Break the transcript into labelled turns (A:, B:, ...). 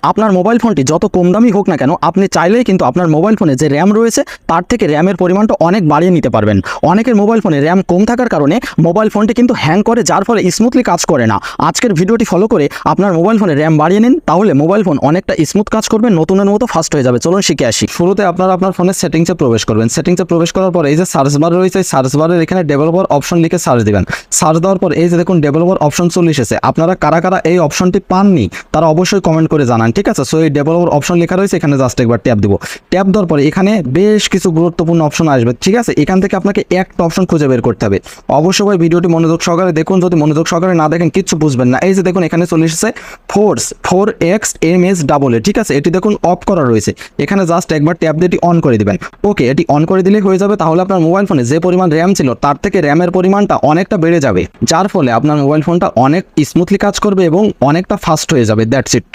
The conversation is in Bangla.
A: আপনার মোবাইল ফোনটি যত কম দামি হোক না কেন, আপনি চাইলেই কিন্তু আপনার মোবাইল ফোনে যে র্যাম রয়েছে তার থেকে র্যামের পরিমাণটা অনেক বাড়িয়ে নিতে পারবেন। অনেকের মোবাইল ফোনে র্যাম কম থাকার কারণে মোবাইল ফোনটি কিন্তু হ্যাং করে, যার ফলে স্মুথলি কাজ করে না। আজকের ভিডিওটি ফলো করে আপনার মোবাইল ফোনে র্যাম বাড়িয়ে নিন, তাহলে মোবাইল ফোন অনেকটা স্মুথ কাজ করবে, নতুনের মতো ফাস্ট হয়ে যাবে। চলুন শিখে আসি। শুরুতে আপনারা আপনার ফোনের সেটিংসে প্রবেশ করবেন। সেটিংসে প্রবেশ করার পর এই যে সার্চ বার রয়েছে, সার্চ বারের এখানে ডেভেলপার অপশন লিখে সার্চ দিবেন। সার্চ দেওয়ার পর এই যে দেখুন ডেভেলপার অপশন চলে এসেছে। আপনারা কারা কারা এই অপশনটি পাননি তারা অবশ্যই কমেন্ট করে জানান, ঠিক আছে? সো এই ডেভেলপার অপশন লেখা রয়েছে, এখানে জাস্ট একবার ট্যাপ দিব। ট্যাপ দেওয়ার পরে এখানে বেশ কিছু গুরুত্বপূর্ণ অপশন আসবে, ঠিক আছে? এখান থেকে আপনাকে একটা অপশন খুঁজে বের করতে হবে। অবশ্যই ভিডিওটি মনোযোগ সহকারে দেখুন, যদি মনোযোগ সহকারে না দেখেন কিচ্ছু বুঝবেন না। এই যে দেখুন এখানে চলে এসেছে ফোর্স 4XMS, ঠিক আছে? এটি দেখুন অফ করা রয়েছে। এখানে জাস্ট একবার ট্যাপ দিয়ে এটি অন করে দিবেন। ওকে, এটি অন করে দিলে হয়ে যাবে। তাহলে আপনার মোবাইল ফোনে যে পরিমাণ র্যাম ছিল তার থেকে র্যামের পরিমাণটা অনেকটা বেড়ে যাবে, যার ফলে আপনার মোবাইল ফোনটা অনেক স্মুথলি কাজ করবে এবং অনেকটা ফাস্ট হয়ে যাবে। That's it.